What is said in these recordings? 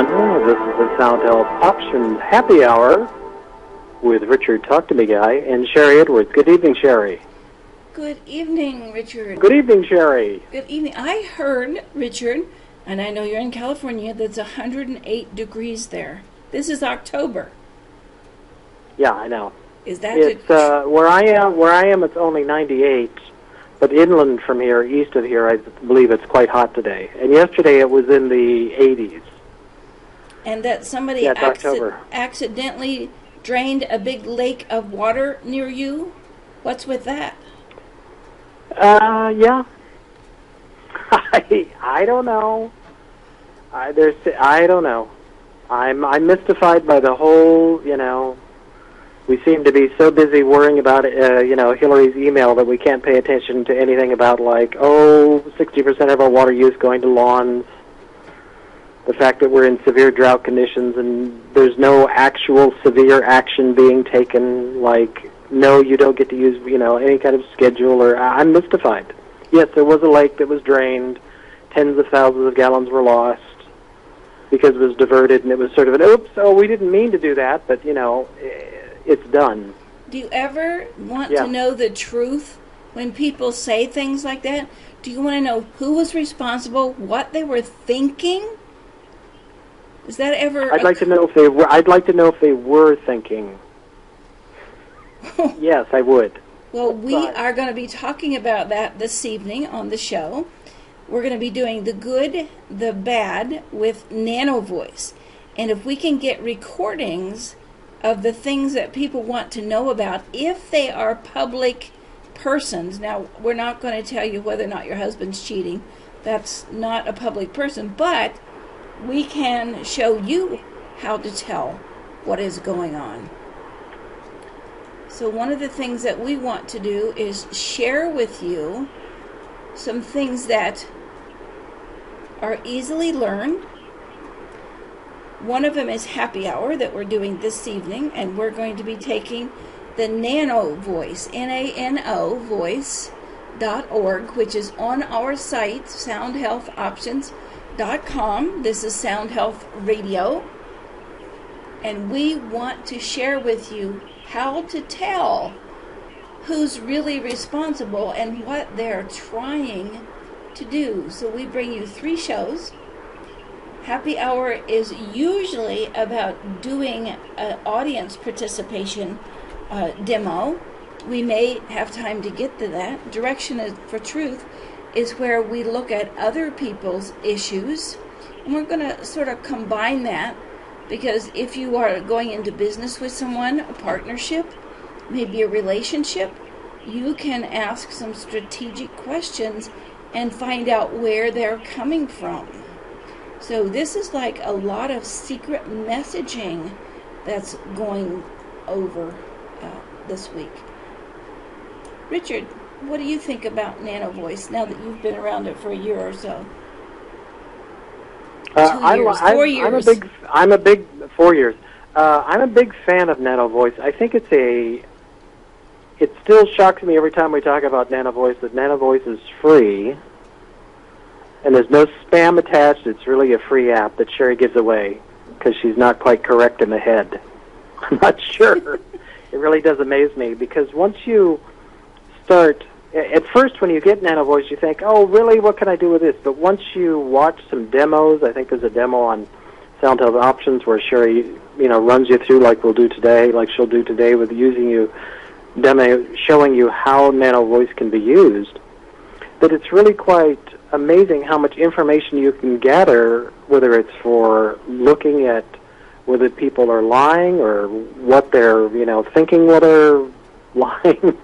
everyone. This is the Sound Health Options Happy Hour with Richard Talk to Me Guy and Sharry Edwards. Good evening, Sharry. Good evening, Richard. Good evening, Sharry. Good evening. I heard, Richard, and I know you're in California, that's 108 degrees there. This is October. Yeah, I know. Is that it's where I am it's only 98, but inland from here, east of here, I believe it's quite hot today. And yesterday it was in the 80s. And that somebody accidentally drained a big lake of water near you? What's with that? Yeah. I don't know. I don't know. I'm mystified by the whole, we seem to be so busy worrying about, Hillary's email that we can't pay attention to anything about, 60% of our water use going to lawns, the fact that we're in severe drought conditions and there's no actual severe action being taken, no, you don't get to use, any kind of schedule, or I'm mystified. Yes, there was a lake that was drained, tens of thousands of gallons were lost because it was diverted, and it was sort of an, oops, we didn't mean to do that, but, it's done. Do you ever want to know the truth when people say things like that? Do you want to know who was responsible, what they were thinking? Is that ever? I'd like to know if they were thinking. Yes, I would. Well, we are going to be talking about that this evening on the show. We're going to be doing the good, the bad with nano voice, and if we can get recordings of the things that people want to know about, if they are public persons. Now, we're not going to tell you whether or not your husband's cheating. That's not a public person, but we can show you how to tell what is going on. So one of the things that we want to do is share with you some things that are easily learned. One of them is Happy Hour that we're doing this evening, and we're going to be taking the Nano Voice, N-A-N-O, voice.org, which is on our site, soundhealthoptions.com. This is Sound Health Radio, and we want to share with you how to tell who's really responsible and what they're trying to do. So we bring you 3 shows. Happy Hour is usually about doing an audience participation demo. We may have time to get to that. Direction for Truth is where we look at other people's issues. And we're going to sort of combine that, because if you are going into business with someone, a partnership, maybe a relationship, you can ask some strategic questions and find out where they're coming from. So this is like a lot of secret messaging that's going over this week. Richard, what do you think about Nano Voice now that you've been around it for a year or so? 4 years. I'm a big 4 years. I'm a big fan of Nano Voice. I think it still shocks me every time we talk about Nano Voice that Nano Voice is free. And there's no spam attached. It's really a free app that Sherry gives away because she's not quite correct in the head. I'm not sure. It really does amaze me, because once you start, at first when you get Nano Voice, you think, oh, really, what can I do with this? But once you watch some demos, I think there's a demo on Sound Health Options where Sherry, runs you through like we'll do today, like she'll do today with showing you how Nano Voice can be used, that it's really quite amazing how much information you can gather, whether it's for looking at whether people are lying or what they're, thinking while they're lying.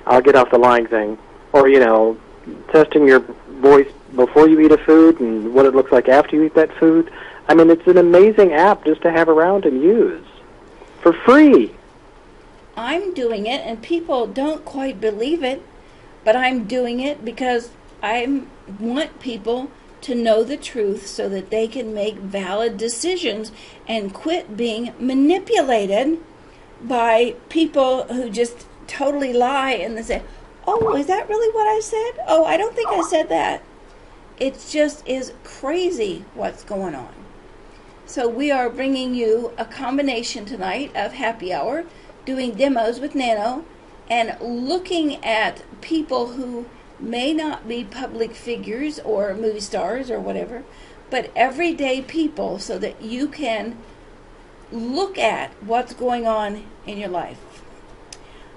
I'll get off the lying thing. Or, testing your voice before you eat a food and what it looks like after you eat that food. I mean, it's an amazing app just to have around and use for free. I'm doing it, and people don't quite believe it, but I'm doing it because I want people to know the truth so that they can make valid decisions and quit being manipulated by people who just totally lie and they say, oh, is that really what I said? Oh, I don't think I said that. It just is crazy what's going on. So we are bringing you a combination tonight of happy hour, doing demos with Nano, and looking at people who may not be public figures or movie stars or whatever, but everyday people, so that you can look at what's going on in your life.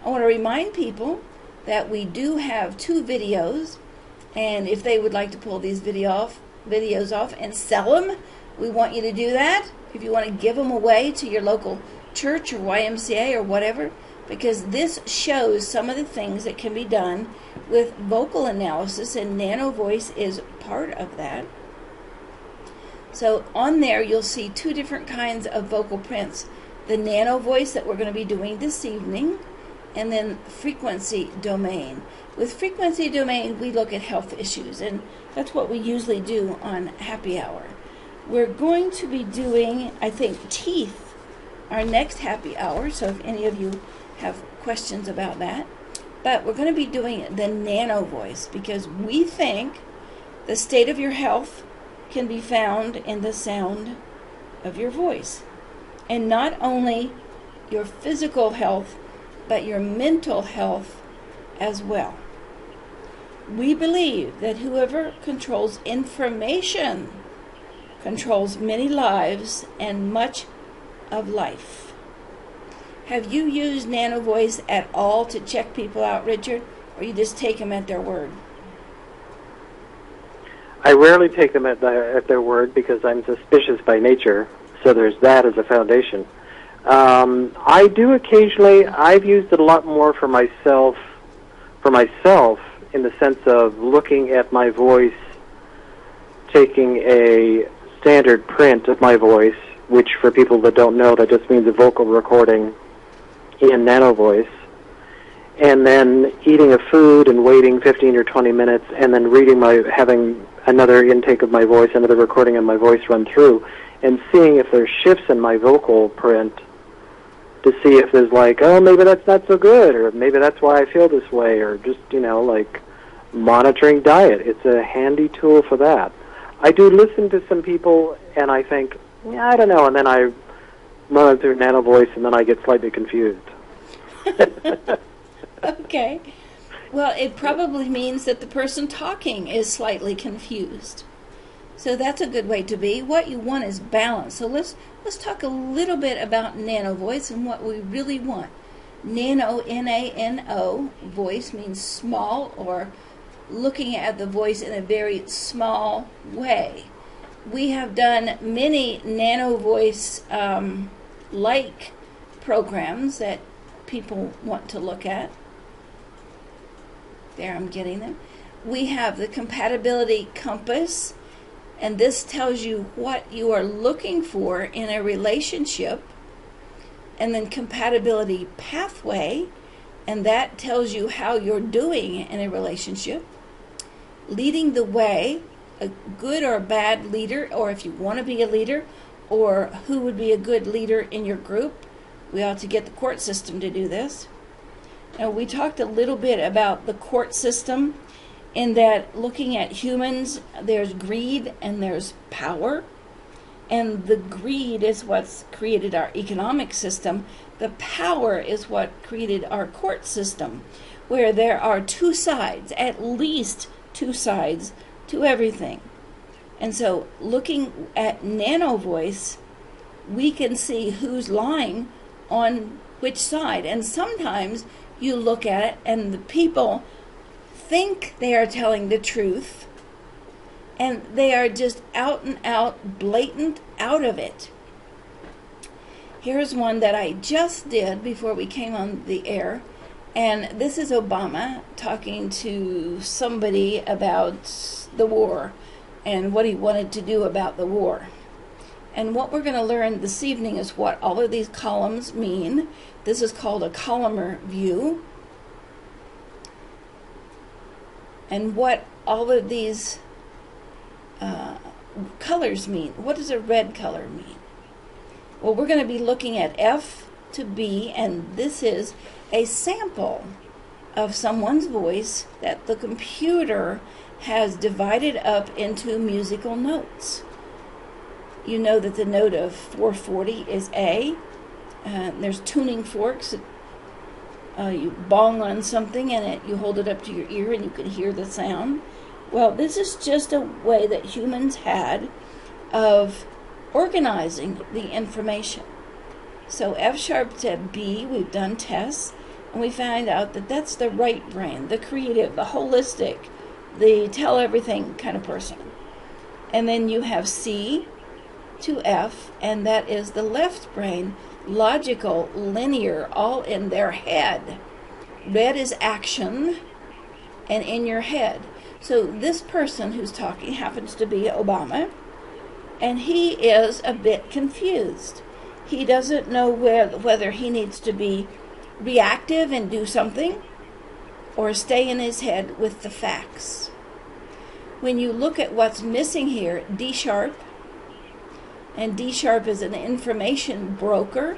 I want to remind people that we do have 2 videos, and if they would like to pull these videos off and sell them, we want you to do that. If you want to give them away to your local church or YMCA or whatever, because this shows some of the things that can be done with vocal analysis, and Nano Voice is part of that. So on there you'll see 2 different kinds of vocal prints. The Nano Voice that we're going to be doing this evening, and then frequency domain. With frequency domain we look at health issues, and that's what we usually do on happy hour. We're going to be doing, I think, teeth, our next happy hour, so if any of you have questions about that. But we're going to be doing the Nano Voice, because we think the state of your health can be found in the sound of your voice. And not only your physical health, but your mental health as well. We believe that whoever controls information controls many lives and much of life. Have you used Nano Voice at all to check people out, Richard, or you just take them at their word? I rarely take them at their word, because I'm suspicious by nature, so there's that as a foundation. I do occasionally. I've used it a lot more for myself, in the sense of looking at my voice, taking a standard print of my voice, which for people that don't know, that just means a vocal recording in Nano Voice, and then eating a food and waiting 15 or 20 minutes, and then having another intake of my voice, another recording of my voice run through, and seeing if there's shifts in my vocal print, to see if there's like, oh, maybe that's not so good, or maybe that's why I feel this way, or just, like monitoring diet. It's a handy tool for that. I do listen to some people, and I think, yeah, I don't know, and then I run through Nano Voice, and then I get slightly confused. Okay. Well, it probably means that the person talking is slightly confused. So that's a good way to be. What you want is balance. So let's talk a little bit about Nano Voice and what we really want. Nano, N-A-N-O, voice means small, or looking at the voice in a very small way. We have done many Nano Voice like programs that people want to look at. There, I'm getting them. We have the compatibility compass, and this tells you what you are looking for in a relationship. And then compatibility pathway, and that tells you how you're doing in a relationship. Leading the way, a good or a bad leader, or if you want to be a leader, or who would be a good leader in your group. We ought to get the court system to do this. Now, we talked a little bit about the court system, in that looking at humans, there's greed and there's power. And the greed is what's created our economic system. The power is what created our court system, where there are 2 sides, at least 2 sides to everything. And so looking at Nano Voice, we can see who's lying on which side. And sometimes you look at it and the people think they are telling the truth, and they are just out and out, blatant out of it. Here's one that I just did before we came on the air, and this is Obama talking to somebody about the war and what he wanted to do about the war. And what we're going to learn this evening is what all of these columns mean. This is called a columnar view. And what all of these colors mean. What does a red color mean? Well, we're going to be looking at F to B, and this is a sample of someone's voice that the computer has divided up into musical notes. you know that the note of 440 is A. There's tuning forks. You bong on something and you hold it up to your ear and you can hear the sound. Well, this is just a way that humans had of organizing the information. So F sharp to B, we've done tests, and we find out that that's the right brain, the creative, the holistic, the tell everything kind of person. And then you have C to F, and that is the left brain, logical, linear, all in their head. Red is action and in your head. So this person who's talking happens to be Obama, and he is a bit confused. He doesn't know whether he needs to be reactive and do something or stay in his head with the facts. When you look at what's missing here, D sharp, and D sharp is an information broker,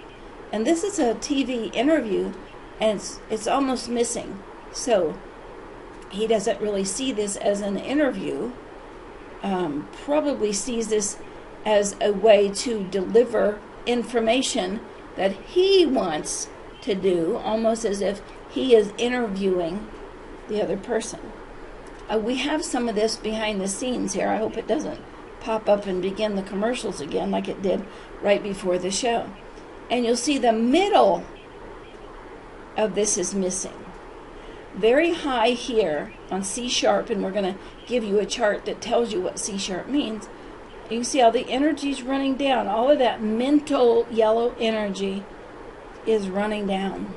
and this is a TV interview, and it's almost missing. So he doesn't really see this as an interview, probably sees this as a way to deliver information that he wants to do, almost as if he is interviewing the other person. We have some of this behind the scenes here. I hope it doesn't pop up and begin the commercials again like it did right before the show. And you'll see the middle of this is missing. Very high here on C sharp, and we're going to give you a chart that tells you what C sharp means. You can see how the energy's running down. All of that mental yellow energy is running down.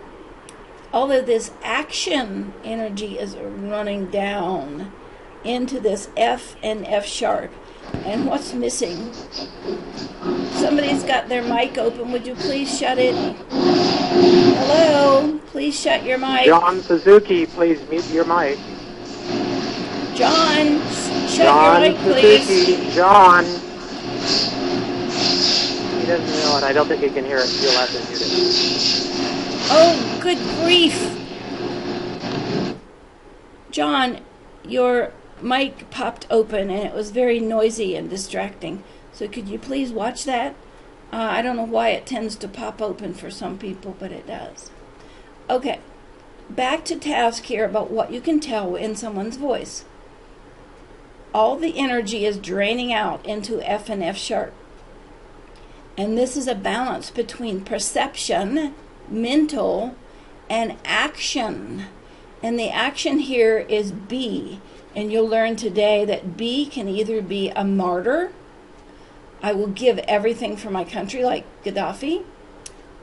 All of this action energy is running down into this F and F sharp. And what's missing? Somebody's got their mic open. Would you please shut it? Hello? Please shut your mic. John Suzuki, please mute your mic. John, shut your mic, Suzuki, please. John. He doesn't know it. I don't think he can hear it. You'll have to mute it. Oh, good grief. John, your mic popped open and it was very noisy and distracting. So could you please watch that? I don't know why it tends to pop open for some people, but it does. Okay, back to task here about what you can tell in someone's voice. All the energy is draining out into F and F sharp. And this is a balance between perception, mental, and action. And the action here is B. And you'll learn today that B can either be a martyr, I will give everything for my country, like Gaddafi,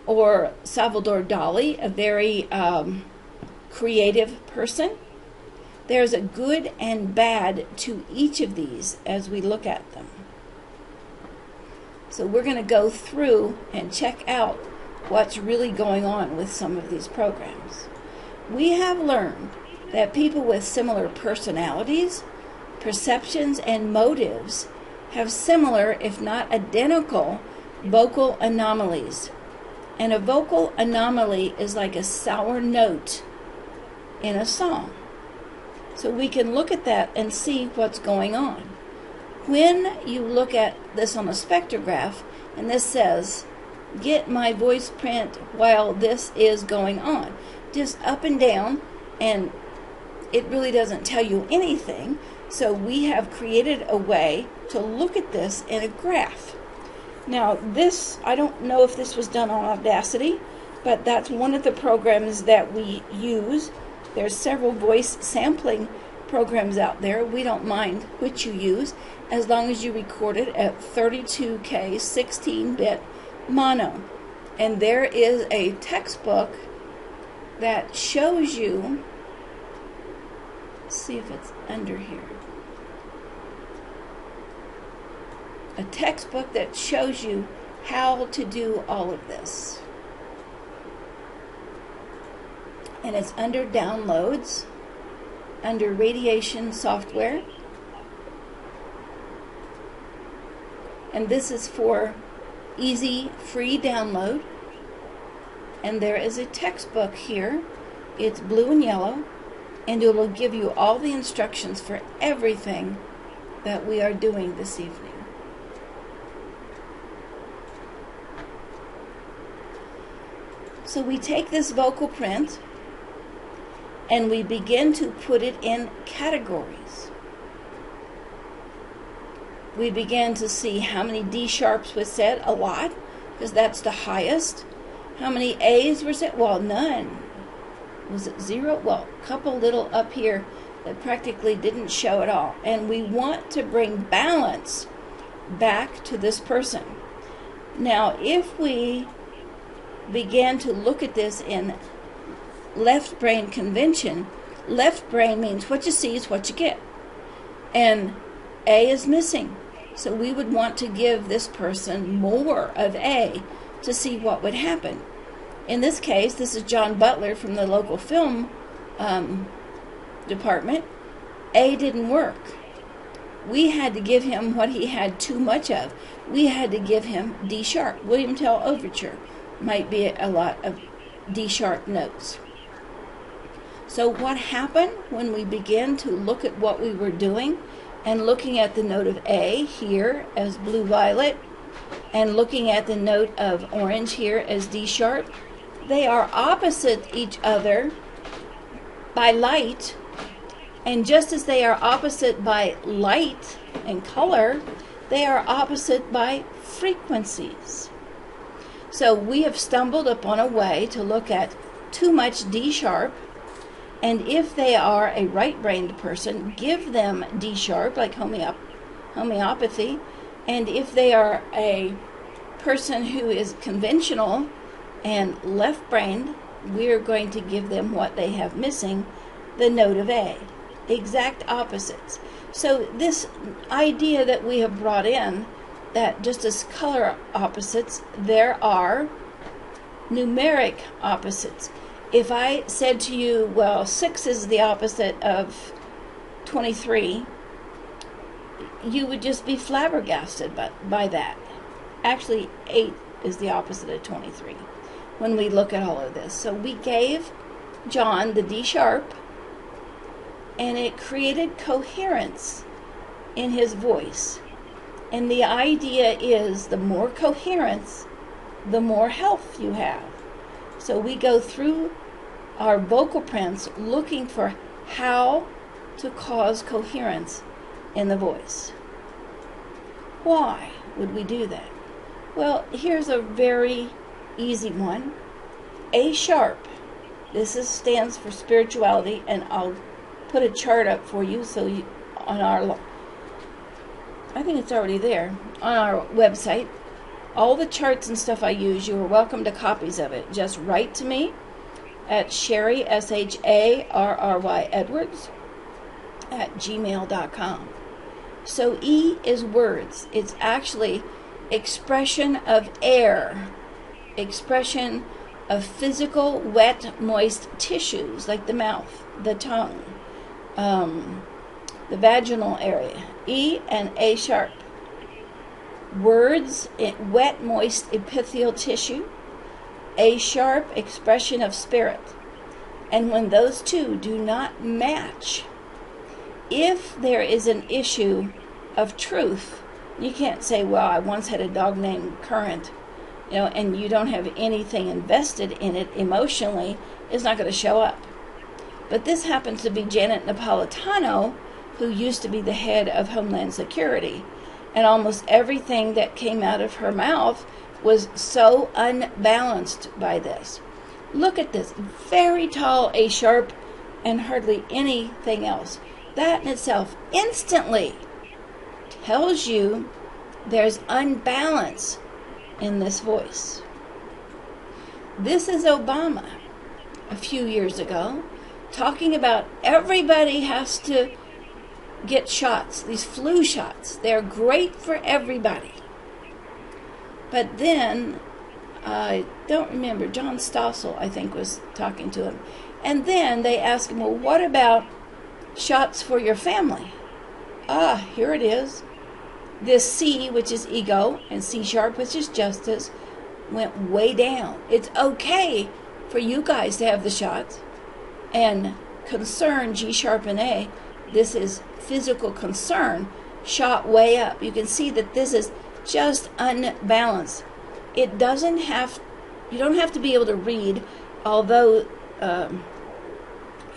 or Salvador Dali, a very creative person. There's a good and bad to each of these as we look at them. So we're going to go through and check out what's really going on with some of these programs. We have learned that people with similar personalities, perceptions, and motives have similar, if not identical, vocal anomalies. And a vocal anomaly is like a sour note in a song. So we can look at that and see what's going on. When you look at this on a spectrograph, and this says, get my voice print while this is going on, just up and down, and it really doesn't tell you anything. So we have created a way to look at this in a graph. Now this, I don't know if this was done on Audacity, but that's one of the programs that we use. There's several voice sampling programs out there. We don't mind which you use, as long as you record it at 32K 16-bit mono. And there is a textbook that shows you, let's see if it's under here, a textbook that shows you how to do all of this. And it's under downloads, under radiation software. And this is for easy, free download. And there is a textbook here. It's blue and yellow, and it will give you all the instructions for everything that we are doing this evening. So we take this vocal print and we begin to put it in categories. We began to see how many D sharps was said, a lot, because that's the highest. How many A's were said? Well, none. Was it 0? Well, a couple little up here that practically didn't show at all. And we want to bring balance back to this person. Now, if we began to look at this in left brain convention, left brain means what you see is what you get. And A is missing. So we would want to give this person more of A to see what would happen. In this case, this is John Butler from the local film department. A didn't work. We had to give him what he had too much of. We had to give him D sharp. William Tell Overture might be a lot of D sharp notes. So what happened when we began to look at what we were doing and looking at the note of A here as blue violet and looking at the note of orange here as D sharp, they are opposite each other by light, and just as they are opposite by light and color, they are opposite by frequencies. So we have stumbled upon a way to look at too much D sharp, and if they are a right-brained person, give them D sharp, like homeopathy, and if they are a person who is conventional and left-brained, we're going to give them what they have missing, the note of A. Exact opposites. So this idea that we have brought in, that just as color opposites, there are numeric opposites. If I said to you, well, 6 is the opposite of 23, you would just be flabbergasted by that. Actually, 8 is the opposite of 23 when we look at all of this. So we gave John the D sharp, and it created coherence in his voice. And the idea is the more coherence, the more health you have. So we go through our vocal prints looking for how to cause coherence in the voice. Why would we do that? Well, here's a very easy one. A sharp. This stands for spirituality, and I'll put a chart up for you so you on our, I think it's already there on our website. All the charts and stuff I use, you are welcome to copies of it. Just write to me at Sharry, Sharry Edwards, at gmail.com. So E is words. It's actually expression of air, expression of physical, wet, moist tissues like the mouth, the tongue, the vaginal area. E and A sharp. Words, wet, moist epithelial tissue. A sharp, expression of spirit. And when those two do not match, if there is an issue of truth, you can't say, well, I once had a dog named Current, and you don't have anything invested in it emotionally, it's not going to show up. But this happens to be Janet Napolitano, who used to be the head of Homeland Security. And almost everything that came out of her mouth was so unbalanced by this. Look at this. Very tall A sharp and hardly anything else. That in itself instantly tells you there's unbalance in this voice. This is Obama a few years ago talking about everybody has to get shots, these flu shots. They're great for everybody. But then, I don't remember, John Stossel, I think, was talking to him. And then they asked him, well, what about shots for your family? Here it is. This C, which is ego, and C sharp, which is justice, went way down. It's okay for you guys to have the shots. And concern, G sharp and A, this is physical concern, shot way up. You can see that this is just unbalanced. It doesn't have you don't have to be able to read, although I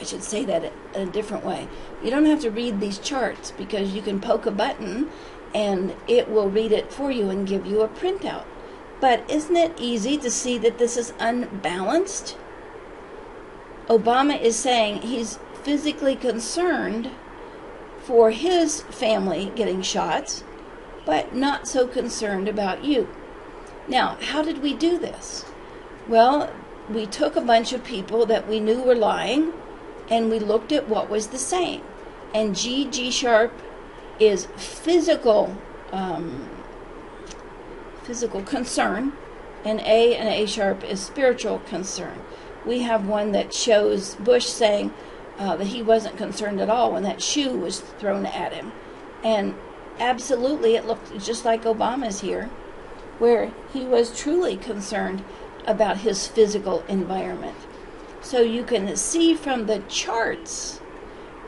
should say that in a different way. You don't have to read these charts, because you can poke a button and it will read it for you and give you a printout. But isn't it easy to see that this is unbalanced? Obama is saying he's physically concerned for his family getting shots, but not so concerned about you. Now, how did we do this? Well, we took a bunch of people that we knew were lying, and we looked at what was the same. And G sharp is physical concern, and A sharp is spiritual concern. We have one that shows Bush saying that he wasn't concerned at all when that shoe was thrown at him. And absolutely, it looked just like Obama's here, where he was truly concerned about his physical environment. So you can see from the charts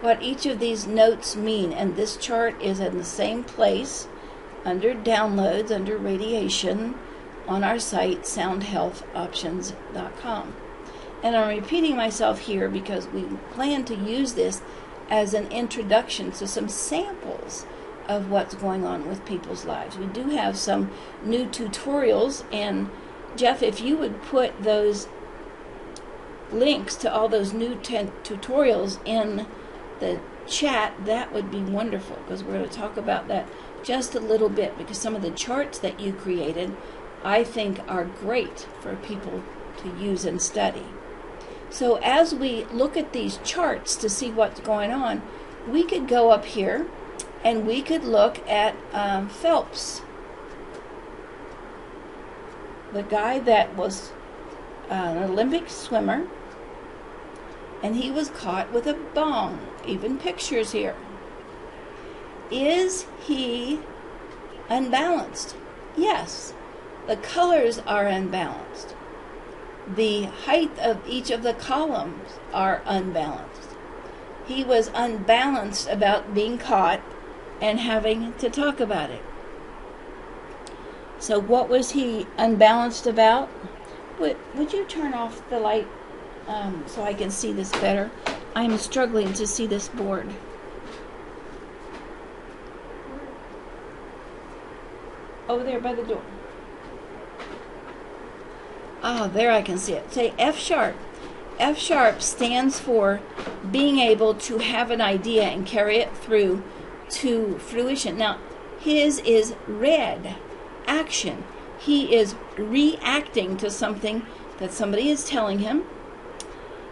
what each of these notes mean. And this chart is in the same place under downloads, under radiation, on our site, soundhealthoptions.com. And I'm repeating myself here because we plan to use this as an introduction to some samples of what's going on with people's lives. We do have some new tutorials, and Jeff, if you would put those links to all those new tutorials in the chat, that would be wonderful, because we're going to talk about that just a little bit, because some of the charts that you created I think are great for people to use and study. So as we look at these charts to see what's going on, we could go up here and we could look at Phelps, the guy that was an Olympic swimmer, and he was caught with a bong. Even pictures here. Is he unbalanced? Yes. The colors are unbalanced. The height of each of the columns are unbalanced. He was unbalanced about being caught and having to talk about it. So what was he unbalanced about? Would you turn off the light so I can see this better? I'm struggling to see this board. Over there by the door. Ah, there I can see it. Say F sharp. F sharp stands for being able to have an idea and carry it through to fruition. Now, his is red, action. He is reacting to something that somebody is telling him.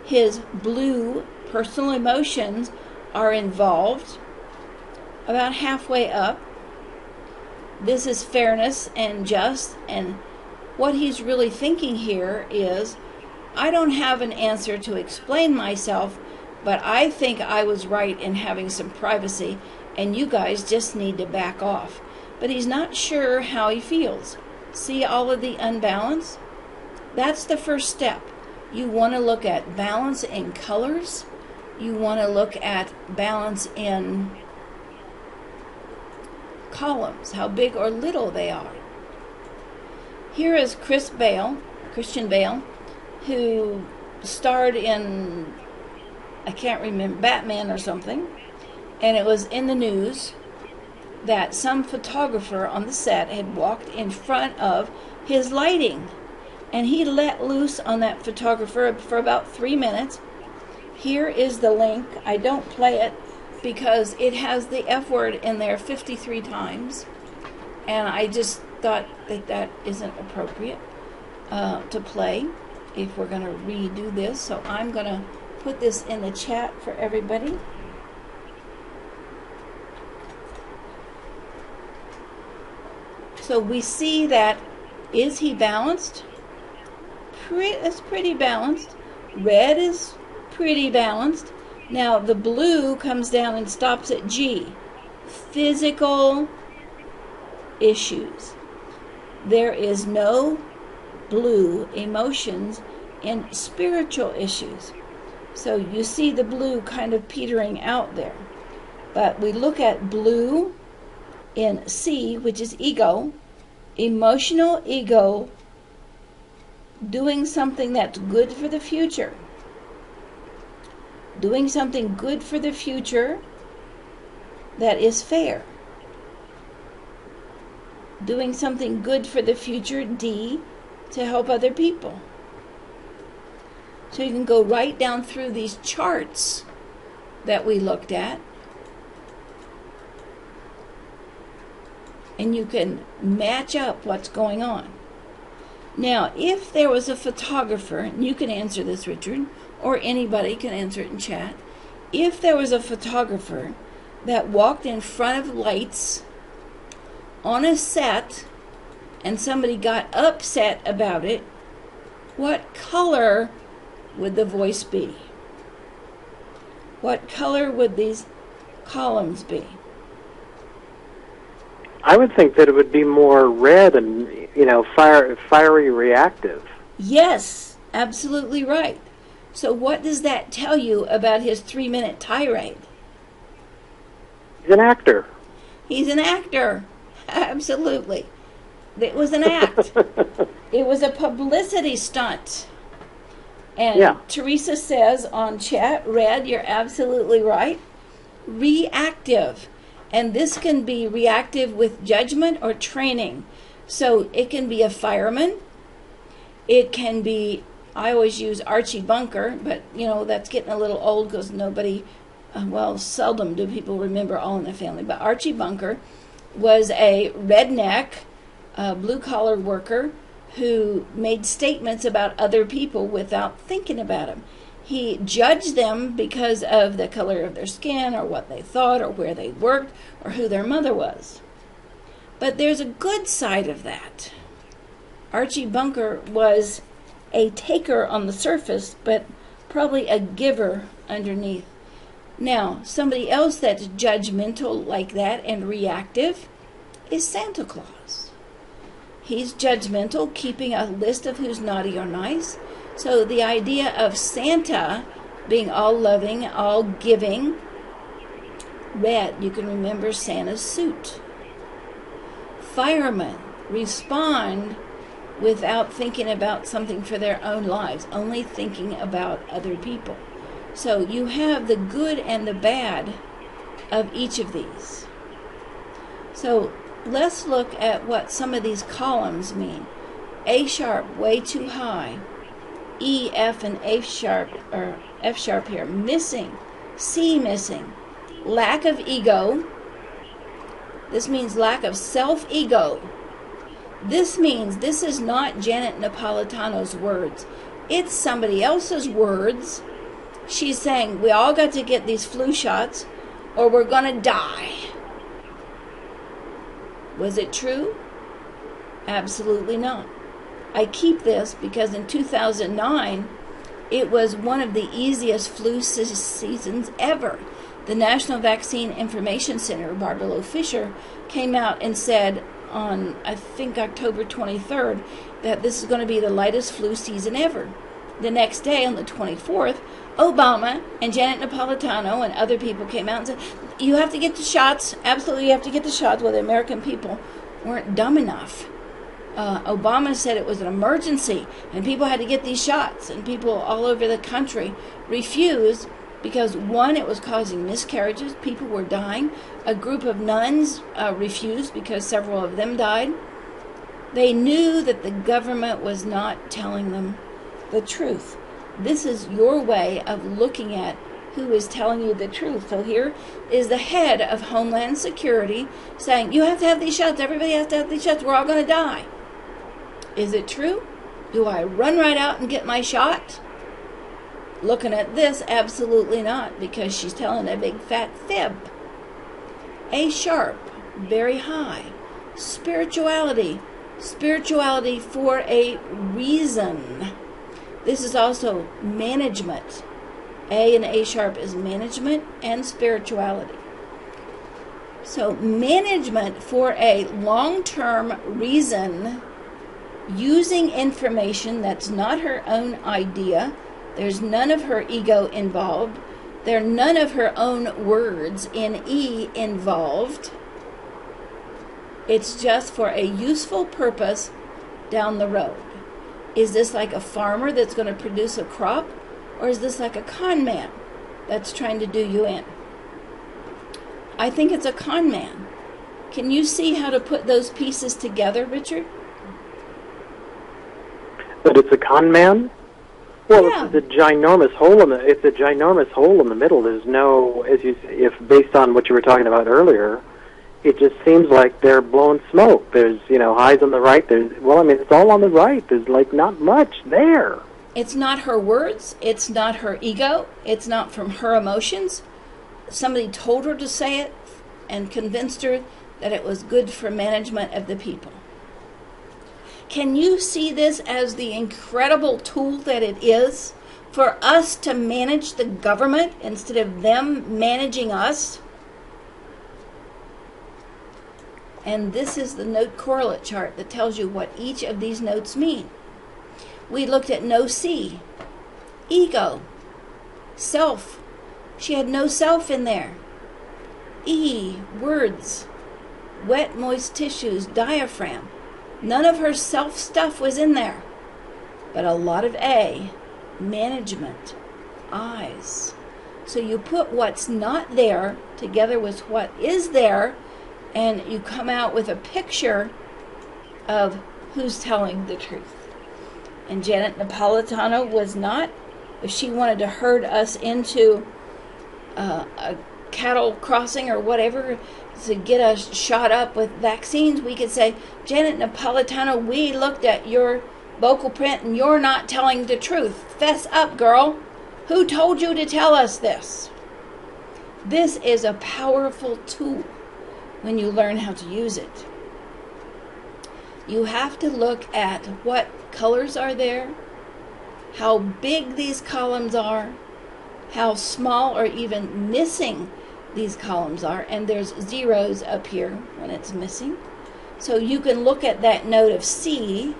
His blue, personal emotions are involved about halfway up. This is fairness and just, and what he's really thinking here is, I don't have an answer to explain myself, but I think I was right in having some privacy, and you guys just need to back off. But he's not sure how he feels. See all of the unbalance? That's the first step. You want to look at balance in colors. You want to look at balance in columns, how big or little they are. Here is Christian Bale, who starred in, I can't remember, Batman or something, and it was in the news that some photographer on the set had walked in front of his lighting, and he let loose on that photographer for about 3 minutes. Here is the link. I don't play it because it has the F word in there 53 times, and I just thought that that isn't appropriate to play if we're going to redo this. So I'm going to put this in the chat for everybody. So we see that, is he balanced? It's pretty balanced. Red is pretty balanced. Now the blue comes down and stops at G. Physical issues. There is no blue emotions in spiritual issues. So you see the blue kind of petering out there. But we look at blue in C, which is ego. Emotional ego doing something that's good for the future. Doing something good for the future that is fair. Doing something good for the future, D, to help other people. So you can go right down through these charts that we looked at, and you can match up what's going on. Now, if there was a photographer, and you can answer this, Richard, or anybody can answer it in chat. If there was a photographer that walked in front of lights on a set and somebody got upset about it, what color would the voice be? What color would these columns be? I would think that it would be more red and, fiery reactive. Yes, absolutely right. So what does that tell you about his 3-minute tirade? He's an actor. He's an actor. Absolutely. It was an act. It was a publicity stunt. And yeah. Teresa says on chat, Red, you're absolutely right. Reactive. And this can be reactive with judgment or training. So it can be a fireman. It can be, I always use Archie Bunker, but, that's getting a little old because nobody, seldom do people remember All in the Family. But Archie Bunker was a redneck, blue-collar worker who made statements about other people without thinking about them. He judged them because of the color of their skin or what they thought or where they worked or who their mother was. But there's a good side of that. Archie Bunker was a taker on the surface, but probably a giver underneath. Now, somebody else that's judgmental like that and reactive is Santa Claus. He's judgmental, keeping a list of who's naughty or nice. So the idea of Santa being all loving, all giving, red, you can remember Santa's suit. Firemen respond without thinking about something for their own lives, only thinking about other people. So you have the good and the bad of each of these. So let's look at what some of these columns mean. A sharp, way too high. E, F, and F sharp here, missing. C, missing. Lack of ego. This means lack of self-ego. This means this is not Janet Napolitano's words. It's somebody else's words. She's saying, we all got to get these flu shots or we're going to die. Was it true? Absolutely not. I keep this because in 2009, it was one of the easiest flu seasons ever. The National Vaccine Information Center, Barbara Loe Fisher, came out and said on, I think, October 23rd, that this is going to be the lightest flu season ever. The next day, on the 24th, Obama and Janet Napolitano and other people came out and said, you have to get the shots. Absolutely, you have to get the shots. Well, the American people weren't dumb enough. Obama said it was an emergency and people had to get these shots, and people all over the country refused because, one, it was causing miscarriages. People were dying. A group of nuns refused because several of them died. They knew that the government was not telling them the truth. This is your way of looking at who is telling you the truth. So here is the head of Homeland Security saying, you have to have these shots. Everybody has to have these shots. We're all going to die. Is it true? Do I run right out and get my shot? Looking at this, absolutely not, because she's telling a big fat fib. A sharp, very high. Spirituality. Spirituality for a reason. This is also management. A and A sharp is management and spirituality. So management for a long-term reason, using information that's not her own idea. There's none of her ego involved. There are none of her own words in E involved. It's just for a useful purpose down the road. Is this like a farmer that's going to produce a crop? Or is this like a con man that's trying to do you in? I think it's a con man. Can you see how to put those pieces together, Richard? But it's a con man? Well, Yeah. it's a ginormous hole in the middle. There's no, if based on what you were talking about earlier, it just seems like they're blowing smoke. There's, highs on the right. It's all on the right. There's like not much there. It's not her words. It's not her ego. It's not from her emotions. Somebody told her to say it and convinced her that it was good for management of the people. Can you see this as the incredible tool that it is for us to manage the government instead of them managing us? And this is the note correlate chart that tells you what each of these notes mean. We looked at no C, ego, self. She had no self in there. E, words, wet, moist tissues, diaphragm. None of her self stuff was in there. But a lot of A, management, eyes. So you put what's not there together with what is there, and you come out with a picture of who's telling the truth. And Janet Napolitano was not. If she wanted to herd us into a cattle crossing or whatever to get us shot up with vaccines, we could say, Janet Napolitano, we looked at your vocal print and you're not telling the truth. Fess up, girl. Who told you to tell us this? This is a powerful tool when you learn how to use it. You have to look at what colors are there, how big these columns are, how small or even missing these columns are, and there's zeros up here when it's missing. So you can look at that note of C,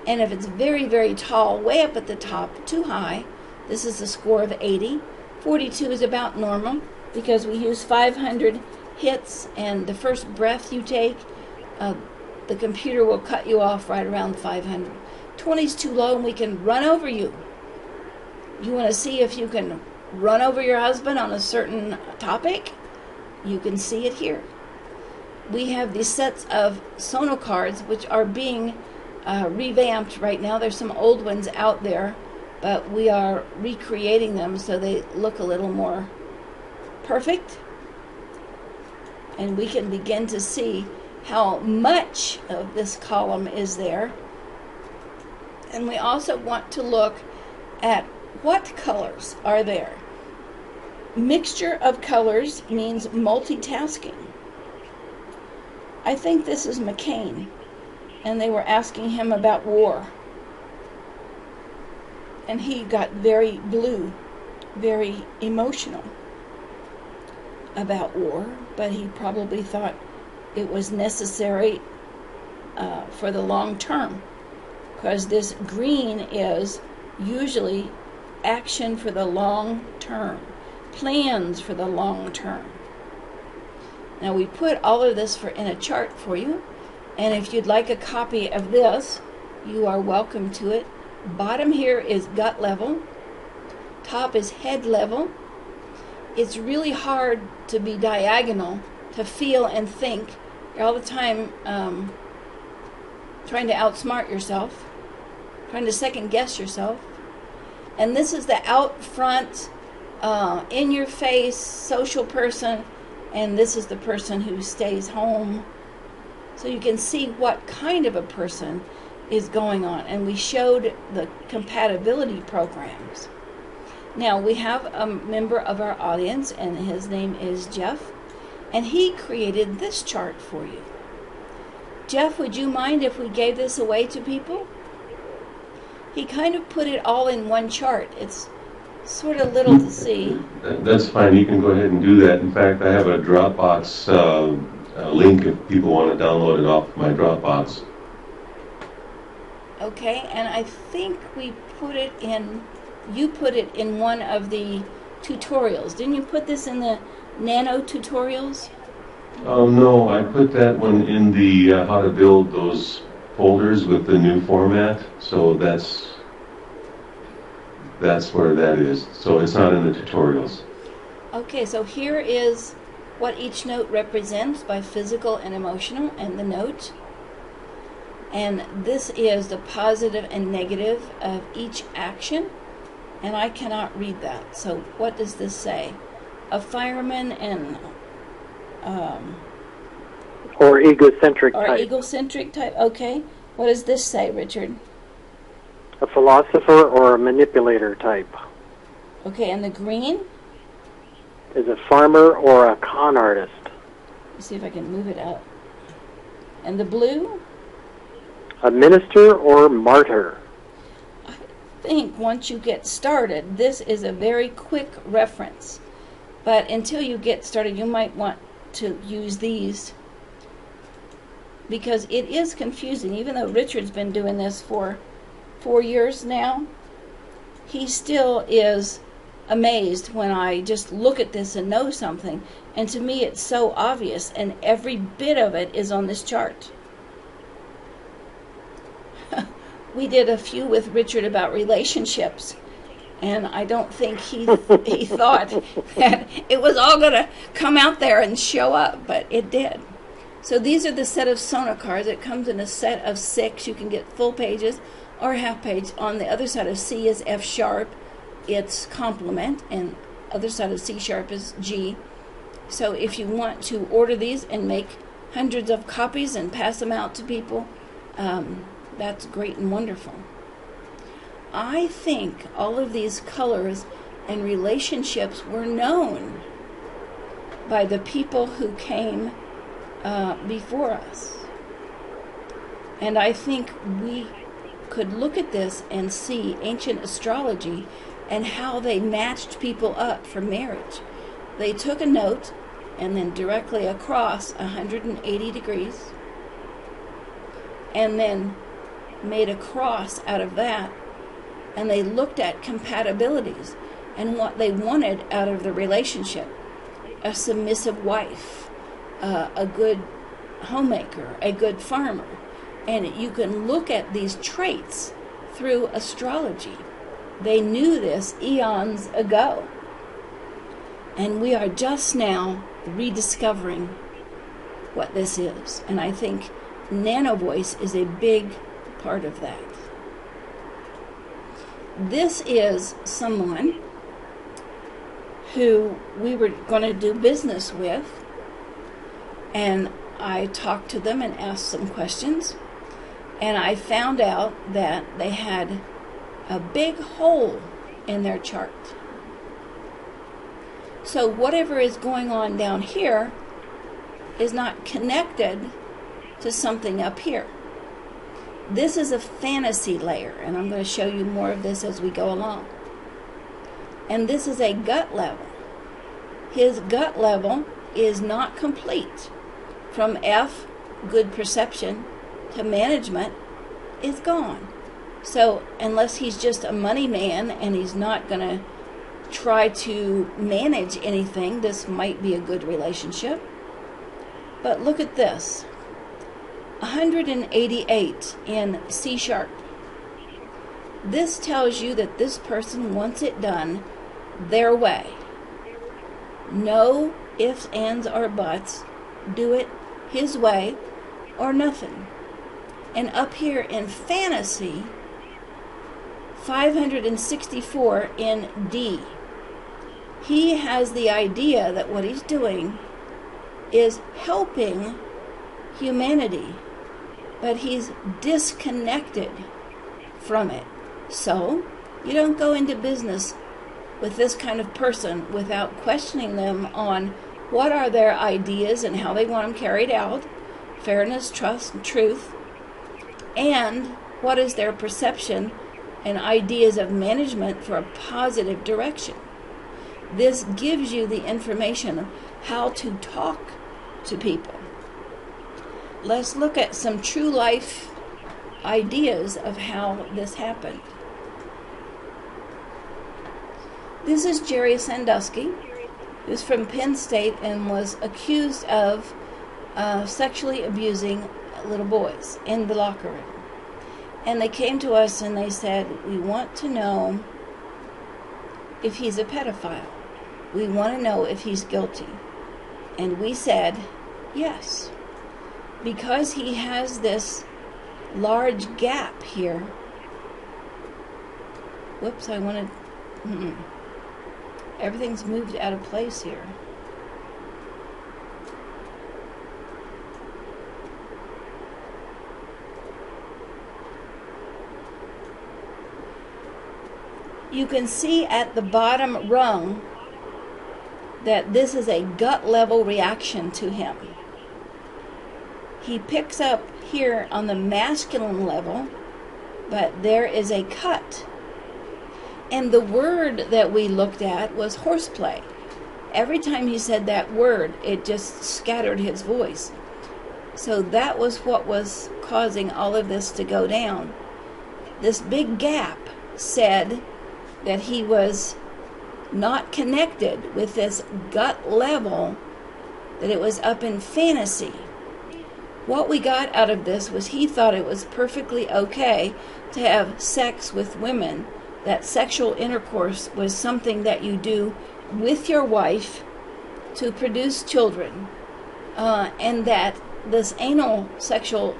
and if it's very, very tall, way up at the top, too high, this is a score of 80. 42 is about normal because we use 500 hits, and the first breath you take, the computer will cut you off right around 500. 20 is too low and we can run over you. You want to see if you can run over your husband on a certain topic? You can see it here. We have these sets of sono cards which are being revamped right now. There's some old ones out there, but we are recreating them so they look a little more perfect. And we can begin to see how much of this column is there. And we also want to look at what colors are there. Mixture of colors means multitasking. I think this is McCain, and they were asking him about war. And he got very blue, very emotional about war, but he probably thought it was necessary for the long term, because this green is usually action for the long term, plans for the long term. Now we put all of this in a chart for you, and if you'd like a copy of this, you are welcome to it. Bottom here is gut level, top is head level. It's really hard to be diagonal, to feel and think. You're all the time trying to outsmart yourself, trying to second guess yourself. And this is the out front, in your face, social person, and this is the person who stays home. So you can see what kind of a person is going on. And we showed the compatibility programs. Now we have a member of our audience, and his name is Jeff, and he created this chart for you. Jeff, would you mind if we gave this away to people? He kind of put it all in one chart. It's sort of little to see. That's fine. You can go ahead and do that. In fact, I have a Dropbox link if people want to download it off my Dropbox. Okay, and I think we put it in, you put it in one of the tutorials. Didn't you put this in the nano tutorials? No, I put that one in the how to build those folders with the new format, so that's where that is. So it's not in the tutorials. Okay, so here is what each note represents by physical and emotional, and the note. And this is the positive and negative of each action. And I cannot read that. So what does this say? A fireman and or egocentric or type. egocentric type. Okay. What does this say, Richard? A philosopher or a manipulator type. Okay, and the green? Is a farmer or a con artist. Let's see if I can move it up. And the blue? A minister or martyr. I think once you get started, this is a very quick reference. But until you get started, you might want to use these, because it is confusing. Even though Richard's been doing this for 4 years now, he still is amazed when I just look at this and know something. And to me, it's so obvious, and every bit of it is on this chart. We did a few with Richard about relationships, and I don't think he thought that it was all going to come out there and show up, but it did. So these are the set of Sona cards. It comes in a set of 6. You can get full pages or half page. On the other side of C is F sharp. It's complement, and other side of C sharp is G. So if you want to order these and make hundreds of copies and pass them out to people, that's great and wonderful. I think all of these colors and relationships were known by the people who came before us. And I think we could look at this and see ancient astrology and how they matched people up for marriage. They took a note and then directly across 180 degrees, and then made a cross out of that, and they looked at compatibilities and what they wanted out of the relationship. A submissive wife, a good homemaker, a good farmer. And you can look at these traits through astrology. They knew this eons ago. And we are just now rediscovering what this is. And I think nano voice is a big part of that. This is someone who we were going to do business with, and I talked to them and asked some questions, and I found out that they had a big hole in their chart. So whatever is going on down here is not connected to something up here. This is a fantasy layer, and I'm going to show you more of this as we go along. And this is a gut level. His gut level is not complete. From F, good perception, to management, is gone. So unless he's just a money man and he's not going to try to manage anything, this might be a good relationship. But look at this. 188 in C sharp. This tells you that this person wants it done their way. No ifs, ands, or buts. Do it his way or nothing. And up here in fantasy, 564 in D. He has the idea that what he's doing is helping humanity, but he's disconnected from it. So you don't go into business with this kind of person without questioning them on what are their ideas and how they want them carried out, fairness, trust, and truth, and what is their perception and ideas of management for a positive direction. This gives you the information of how to talk to people. Let's look at some true life ideas of how this happened. This is Jerry Sandusky, who's from Penn State and was accused of sexually abusing little boys in the locker room. And they came to us and they said, we want to know if he's a pedophile. We want to know if he's guilty. And we said, yes. Because he has this large gap here. Whoops, I wanted... Everything's moved out of place here. You can see at the bottom rung that this is a gut level reaction to him. He picks up here on the masculine level, but there is a cut. And the word that we looked at was horseplay. Every time he said that word, it just scattered his voice. So that was what was causing all of this to go down. This big gap said that he was not connected with this gut level, that it was up in fantasy. What we got out of this was he thought it was perfectly okay to have sex with women, that sexual intercourse was something that you do with your wife to produce children, and that this anal sexual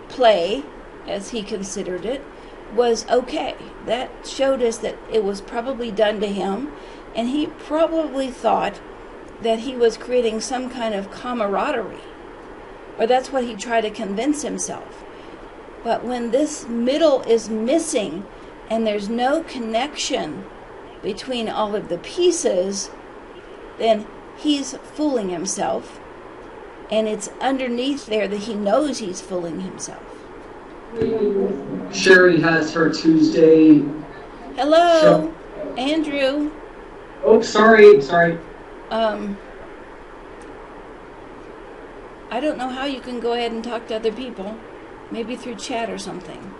play, as he considered it, was okay. That showed us that it was probably done to him, and he probably thought that he was creating some kind of camaraderie, or that's what he tried to convince himself. But when this middle is missing and there's no connection between all of the pieces, then he's fooling himself, and it's underneath there that he knows he's fooling himself. Sharry has her Tuesday. Hello, show. Andrew. Oh, sorry. I don't know how you can go ahead and talk to other people. Maybe through chat or something.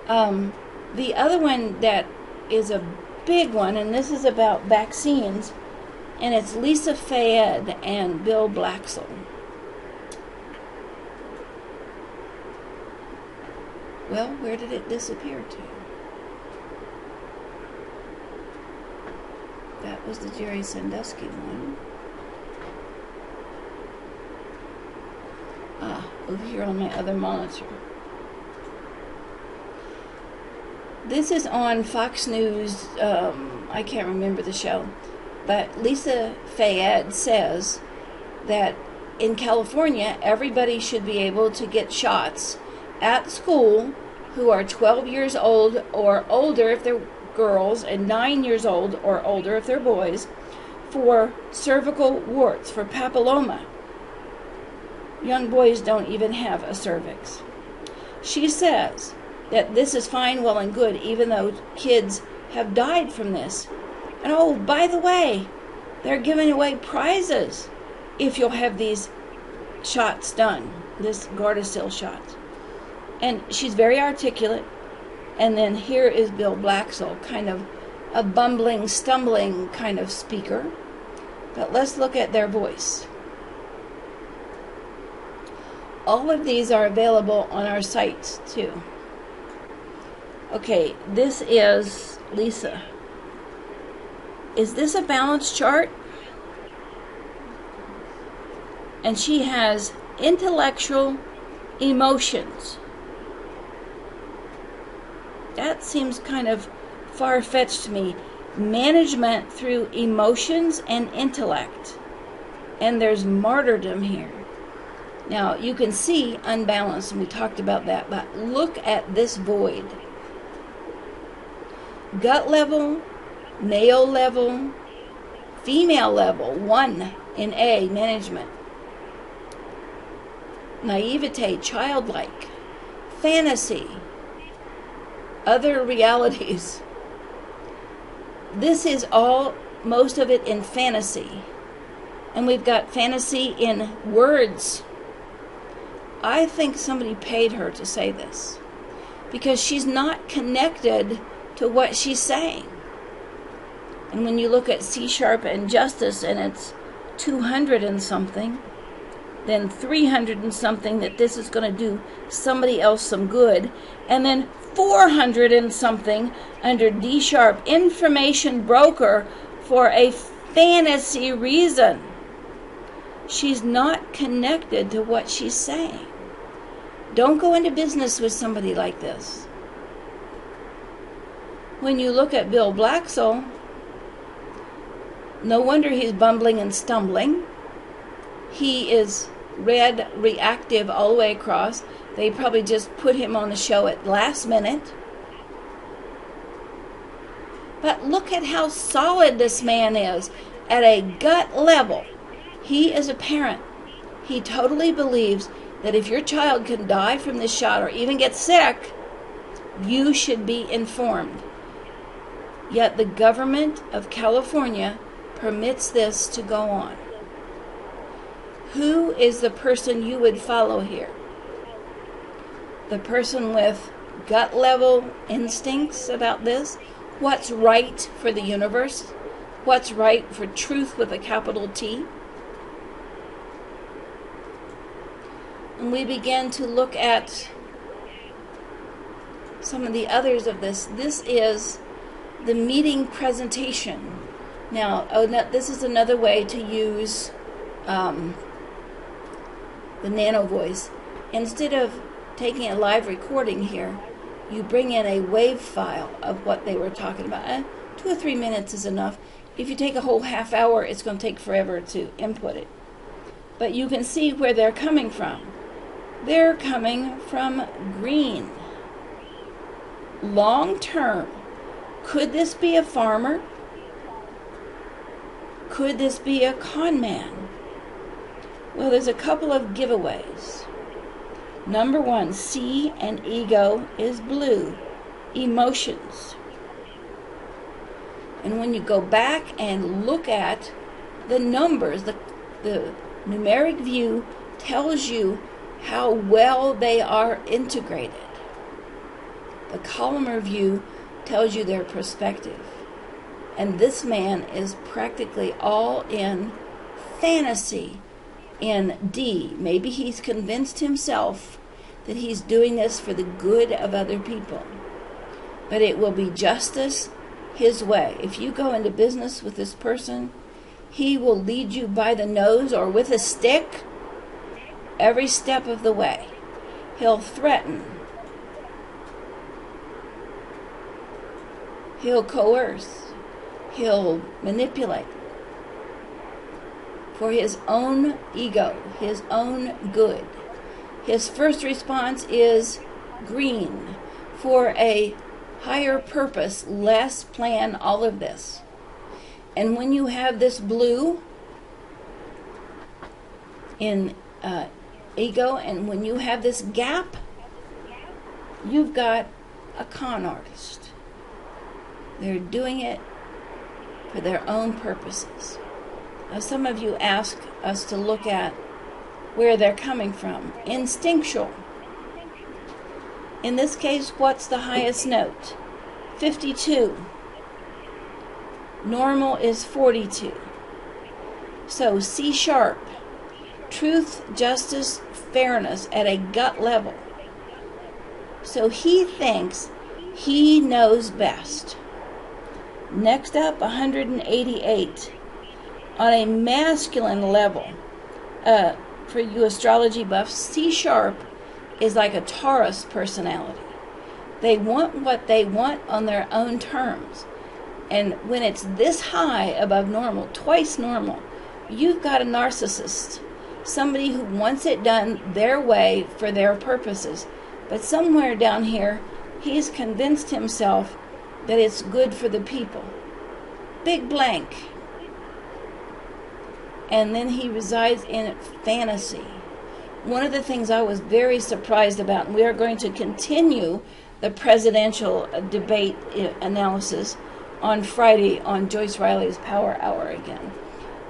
The other one that is a big one, and this is about vaccines, and it's Lisa Fayed and Bill Blaxell. Well, where did it disappear to? That was the Jerry Sandusky one. Over here on my other monitor. This is on Fox News. I can't remember the show. But Lisa Fayed says that in California, everybody should be able to get shots at school who are 12 years old or older if they're girls, and 9 years old or older if they're boys, for cervical warts, for papilloma. Young boys don't even have a cervix. She says that this is fine, well and good, even though kids have died from this. And oh, by the way, they're giving away prizes if you'll have these shots done, this Gardasil shot. And she's very articulate. And then here is Bill Blaxell, kind of a bumbling, stumbling kind of speaker. But let's look at their voice. All of these are available on our sites too. Okay, this is Lisa. Is this a balance chart? And she has intellectual emotions. That seems kind of far-fetched to me. Management through emotions and intellect. And there's martyrdom here. Now, you can see unbalanced, and we talked about that, but look at this void. Gut level, male level, female level, 1 in A, management. Naivete, childlike, fantasy, other realities. This is all, most of it in fantasy. And we've got fantasy in words. I think somebody paid her to say this, because she's not connected to what she's saying. And when you look at C# and justice, and it's 200 and something, then 300 and something that this is going to do somebody else some good, and then 400 and something under D#, information broker, for a fantasy reason. She's not connected to what she's saying. Don't go into business with somebody like this. When you look at Bill Blaxell, no wonder he's bumbling and stumbling. He is red reactive all the way across. They probably just put him on the show at last minute. But look at how solid this man is at a gut level. He is a parent. He totally believes that if your child can die from this shot or even get sick, you should be informed. Yet the government of California permits this to go on. Who is the person you would follow here? The person with gut level instincts about this? What's right for the universe? What's right for truth with a capital T? And we begin to look at some of the others of this. This is the meeting presentation. Now, this is another way to use the nano voice. Instead of taking a live recording here, you bring in a wave file of what they were talking about. 2 or 3 minutes is enough. If you take a whole half hour, it's going to take forever to input it. But you can see where they're coming from. They're coming from green. Long term. Could this be a farmer? Could this be a ConMan? Well, there's a couple of giveaways. Number 1, C and ego is blue. Emotions. And when you go back and look at the numbers, the numeric view tells you how well they are integrated. The columnar view tells you their perspective. And this man is practically all in fantasy in D. Maybe he's convinced himself that he's doing this for the good of other people. But it will be justice his way. If you go into business with this person, he will lead you by the nose or with a stick every step of the way. He'll threaten. He'll coerce. He'll manipulate for his own ego, his own good. His first response is green, for a higher purpose, less plan, all of this. And when you have this blue in ego, and when you have this gap, you've got a con artist. They're doing it for their own purposes. Now, some of you ask us to look at where they're coming from. Instinctual. In this case, what's the highest note? 52. Normal is 42. So C#. Truth, justice, fairness at a gut level. So he thinks he knows best. Next up, 188. On a masculine level, for you astrology buffs, C# is like a Taurus personality. They want what they want on their own terms. And when it's this high above normal, twice normal, you've got a narcissist. Somebody who wants it done their way for their purposes. But somewhere down here, he's convinced himself that it's good for the people. Big blank. And then he resides in fantasy. One of the things I was very surprised about, and we are going to continue the presidential debate analysis on Friday on Joyce Riley's Power Hour again.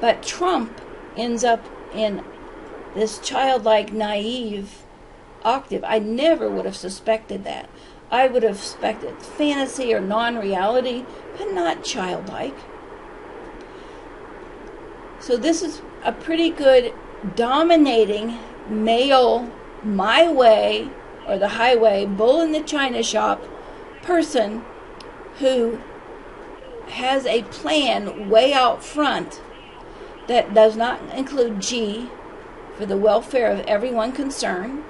But Trump ends up in this childlike, naive octave. I never would have suspected that. I would have suspected fantasy or non-reality, but not childlike. So this is a pretty good dominating male, my way, or the highway, bull in the china shop person who has a plan way out front that does not include G, for the welfare of everyone concerned,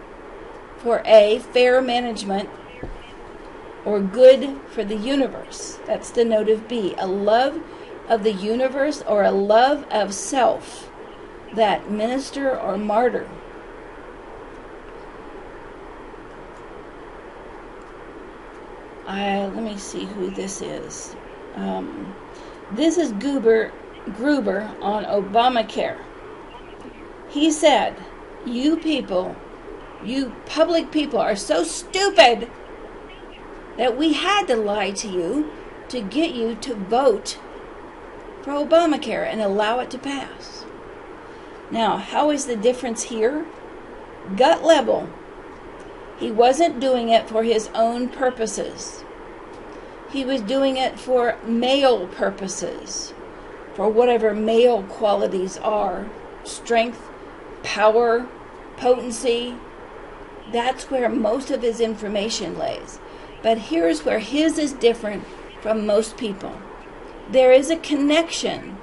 for A, fair management, or good for the universe. That's the note of B, a love of the universe or a love of self, that minister or martyr. Let me see who this is. This is Gruber on Obamacare. He said, you people, you public people are so stupid that we had to lie to you to get you to vote for Obamacare and allow it to pass. Now, how is the difference here? Gut level. He wasn't doing it for his own purposes. He was doing it for male purposes, for whatever male qualities are, strength, power, potency. That's where most of his information lays. But here's where his is different from most people. There is a connection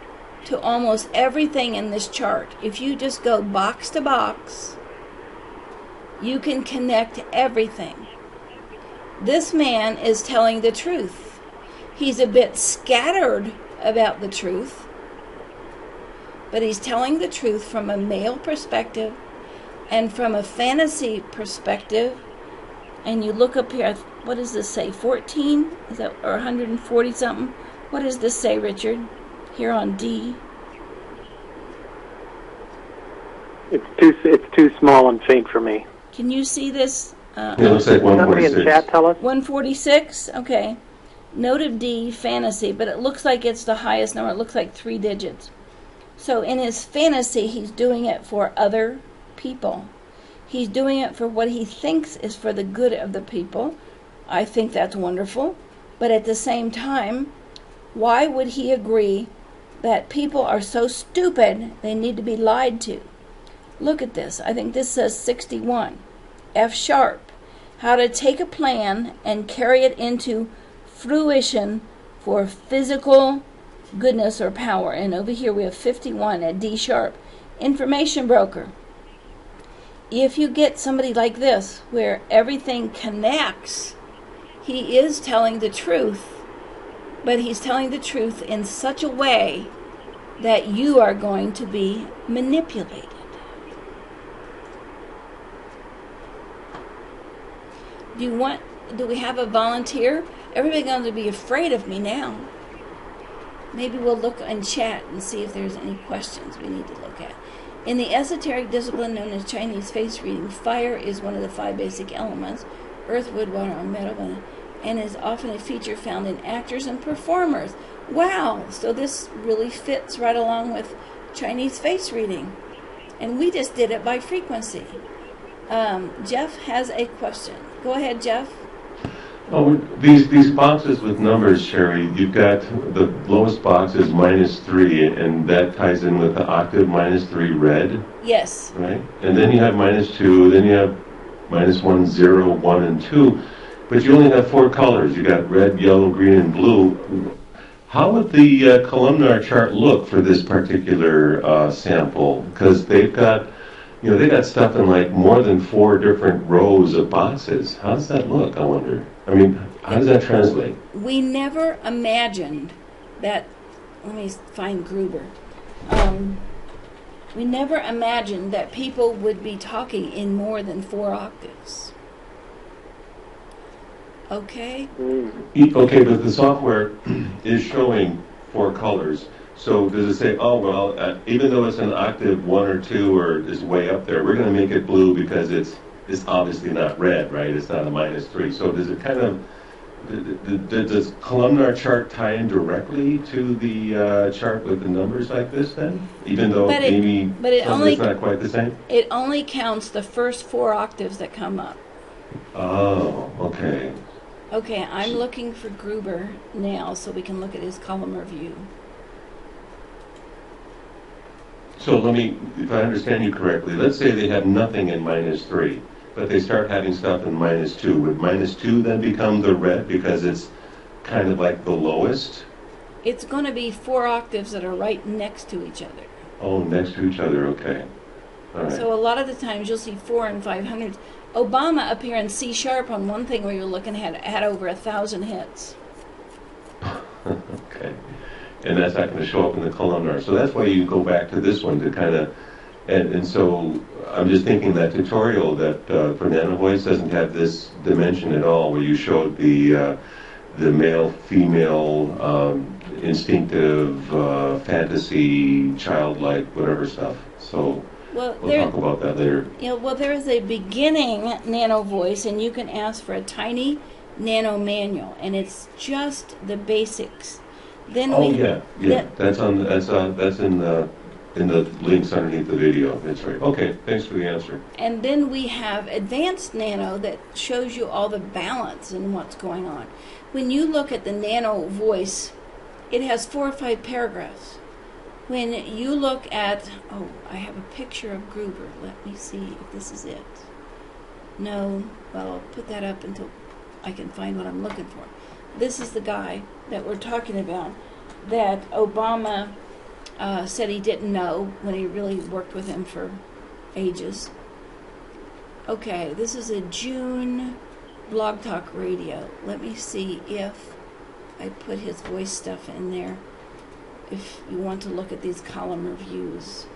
to almost everything in this chart. If you just go box to box, you can connect everything. This man is telling the truth. He's a bit scattered about the truth, but he's telling the truth from a male perspective and from a fantasy perspective. And you look up here, what does this say? 14? Is that, or 140 something? What does this say, Richard? Here on D. It's too small and faint for me. Can you see this? It looks like Somebody in 146. chat tell us. 146? Okay. Note of D, fantasy, but it looks like it's the highest number. It looks like 3 digits. So in his fantasy, he's doing it for other people. He's doing it for what he thinks is for the good of the people. I think that's wonderful. But at the same time, why would he agree that people are so stupid they need to be lied to? Look at this. I think this says 61. F sharp. How to take a plan and carry it into fruition for physical goodness or power. And over here we have 51 at D sharp. Information broker. If you get somebody like this, where everything connects, he is telling the truth, but he's telling the truth in such a way that you are going to be manipulated. Do we have a volunteer? Everybody's going to be afraid of me now. Maybe we'll look in chat and see if there's any questions we need to look at. In the esoteric discipline known as Chinese face reading, fire is one of the 5 basic elements, earth, wood, water, or metal, and is often a feature found in actors and performers. Wow! So this really fits right along with Chinese face reading. And we just did it by frequency. Jeff has a question. Go ahead, Jeff. Oh, these boxes with numbers, Sharry, you've got the lowest box is -3, and that ties in with the octave -3 red. Yes. Right? And then you have -2, then you have -1, 0, 1, and 2. But you only have 4 colors. You got red, yellow, green, and blue. How would the columnar chart look for this particular sample? Because they've got, they got stuff in like more than 4 different rows of boxes. How does that look, I wonder? I mean, how does that translate? We never imagined that. Let me find Gruber. We never imagined that people would be talking in more than 4 octaves. Okay? Okay, but the software is showing 4 colors. So does it say, oh, well, even though it's an octave 1 or 2 or is way up there, we're going to make it blue because it's obviously not red, right? It's not a -3. So does it kind of, does columnar chart tie in directly to the chart with the numbers like this then? Even though maybe it's not quite the same? It only counts the first 4 octaves that come up. Oh, okay. Okay, I'm looking for Gruber now so we can look at his columnar view. So let me, if I understand you correctly, let's say they have nothing in -3, but they start having stuff in -2. Would -2 then become the red because it's kind of like the lowest? It's going to be 4 octaves that are right next to each other. Oh, next to each other, okay. All right. So a lot of the times you'll see 4 and 500s. Obama up here in C# on one thing where you're looking had over 1,000 hits. Okay. And that's not going to show up in the columnar. So that's why you go back to this one to kind of, and so I'm just thinking that tutorial that for Nano Voice doesn't have this dimension at all, where you showed the male, female, instinctive, fantasy, childlike, whatever stuff. So we'll talk about that later. Well, there is a beginning Nano Voice, and you can ask for a tiny Nano manual, and it's just the basics. Then that's in the links underneath the video. That's right. Okay, thanks for the answer. And then we have Advanced Nano that shows you all the balance and what's going on. When you look at the Nano Voice, it has 4 or 5 paragraphs. When you look at, I have a picture of Gruber. Let me see if this is it. No, well, I'll put that up until I can find what I'm looking for. This is the guy that we're talking about that Obama said he didn't know when he really worked with him for ages. Okay, this is a June Blog Talk Radio. Let me see if I put his voice stuff in there, if you want to look at these column reviews.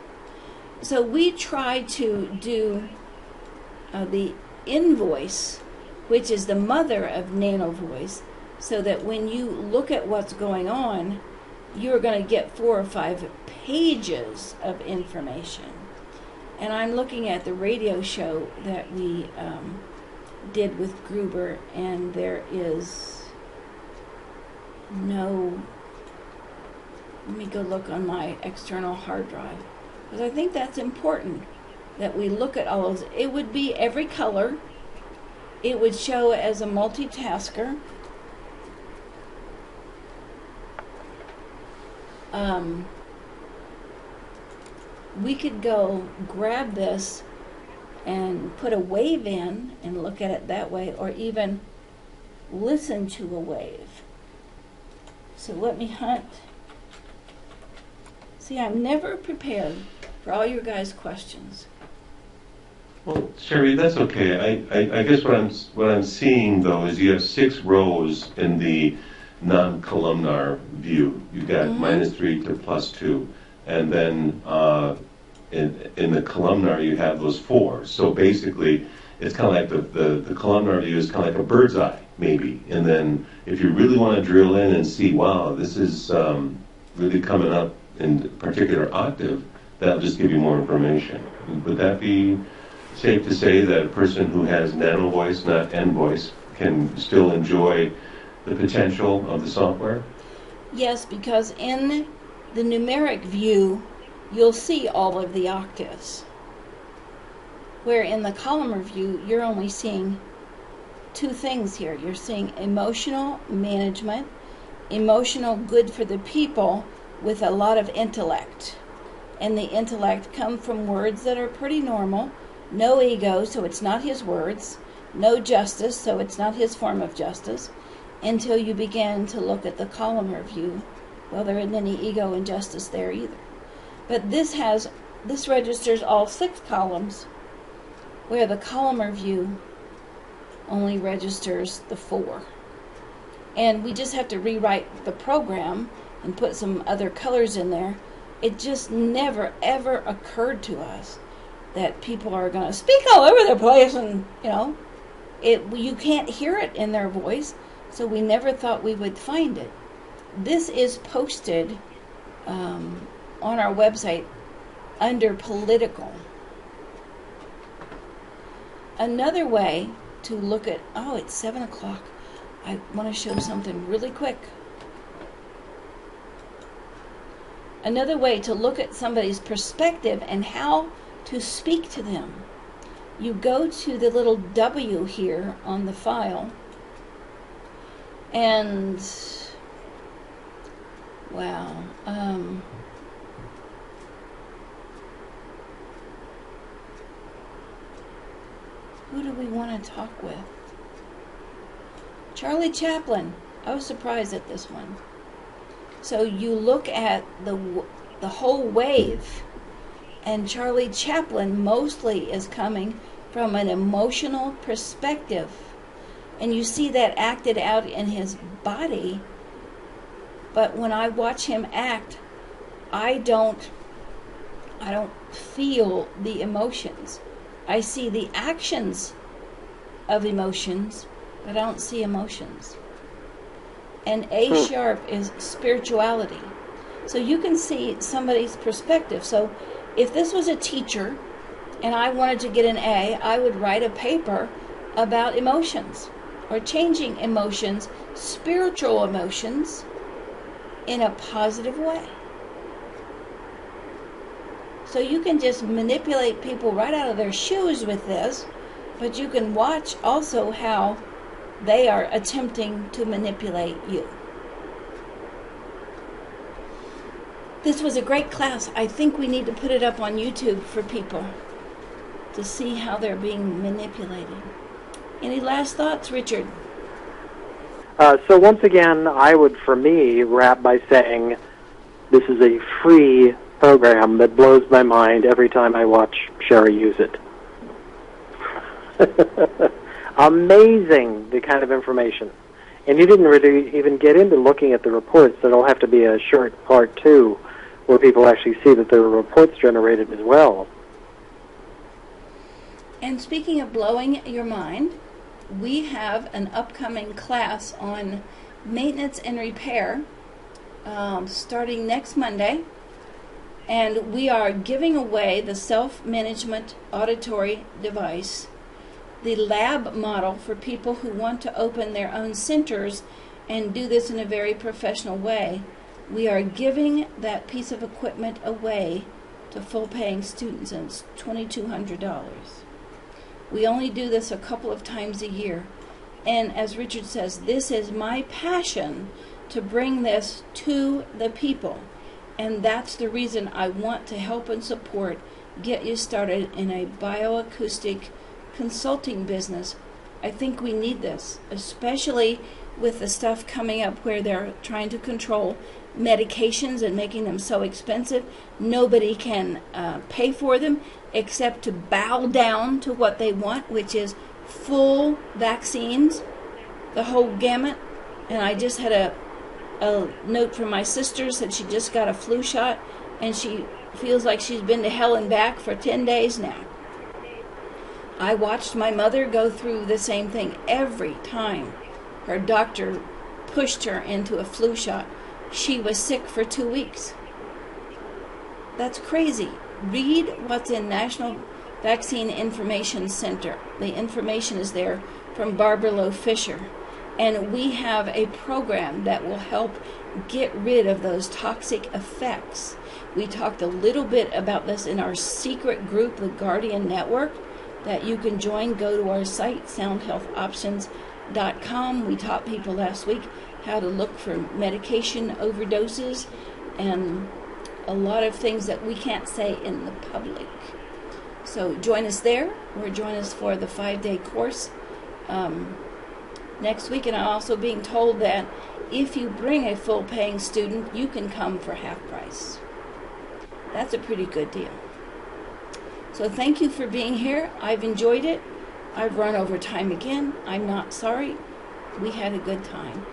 So we try to do the invoice, which is the mother of Nano Voice, so that when you look at what's going on, you're going to get 4 or 5 pages of information. And I'm looking at the radio show that we did with Gruber, and there is no... Let me go look on my external hard drive, because I think that's important, that we look at all those. It would be every color. It would show as a multitasker. We could go grab this and put a wave in and look at it that way, or even listen to a wave. So let me hunt. See, I'm never prepared for all your guys' questions. Well, Sherry, that's okay. I guess what I'm seeing though is you have 6 rows in the non-columnar view. You've got -3 to +2, and then in the columnar you have those 4. So basically, it's kind of like the columnar view is kind of like a bird's eye, maybe. And then if you really want to drill in and see, wow, this is really coming up in particular octave, that'll just give you more information. Would that be safe to say that a person who has Nano Voice, not N Voice, can still enjoy the potential of the software? Yes, because in the numeric view, you'll see all of the octaves. Where in the columnar view, you're only seeing 2 things here. You're seeing emotional management, emotional good for the people with a lot of intellect. And the intellect come from words that are pretty normal. No ego, so it's not his words. No justice, so it's not his form of justice. Until you begin to look at the columnar view, well, there isn't any ego and justice there either. But this registers all 6 columns, where the columnar view only registers the 4. And we just have to rewrite the program and put some other colors in there. It just never, ever occurred to us that people are going to speak all over the place, and, you can't hear it in their voice, so we never thought we would find it. This is posted on our website under political. Another way to look at, it's 7 o'clock. I want to show something really quick. Another way to look at somebody's perspective and how to speak to them. You go to the little W here on the file, and Who do we want to talk with? Charlie Chaplin. I was surprised at this one. So you look at the whole wave, and Charlie Chaplin mostly is coming from an emotional perspective. And you see that acted out in his body. But when I watch him act, I don't feel the emotions. I see the actions of emotions, but I don't see emotions. And A sharp is spirituality. So you can see somebody's perspective. So if this was a teacher and I wanted to get an A, I would write a paper about emotions or changing emotions, spiritual emotions, in a positive way. So you can just manipulate people right out of their shoes with this, but you can watch also how they are attempting to manipulate you. This was a great class. I think we need to put it up on YouTube for people to see how they're being manipulated. Any last thoughts, Richard? So once again, I would, for me, wrap by saying this is a free program that blows my mind every time I watch Sharry use it. Amazing, the kind of information. And you didn't really even get into looking at the reports. That'll have to be a short part 2 where people actually see that there are reports generated as well. And speaking of blowing your mind, we have an upcoming class on maintenance and repair starting next Monday. And we are giving away the self-management auditory device, the lab model for people who want to open their own centers and do this in a very professional way. We are giving that piece of equipment away to full-paying students, and it's $2,200. We only do this a couple of times a year. And as Richard says, this is my passion to bring this to the people. And that's the reason I want to help and support, get you started in a bioacoustic consulting business. I think we need this, especially with the stuff coming up where they're trying to control medications and making them so expensive. Nobody can pay for them except to bow down to what they want, which is full vaccines, the whole gamut. And I just had a note from my sister, said she just got a flu shot and she feels like she's been to hell and back for 10 days now. I watched my mother go through the same thing every time her doctor pushed her into a flu shot. She was sick for 2 weeks. That's crazy. Read what's in National Vaccine Information Center. The information is there from Barbara Lowe Fisher. And we have a program that will help get rid of those toxic effects. We talked a little bit about this in our secret group, the Guardian Network, that you can join. Go to our site, soundhealthoptions.com. We taught people last week how to look for medication overdoses and a lot of things that we can't say in the public. So join us there, or join us for the 5-day course next week. And I'm also being told that if you bring a full-paying student, you can come for half price. That's a pretty good deal. So thank you for being here. I've enjoyed it. I've run over time again. I'm not sorry. We had a good time.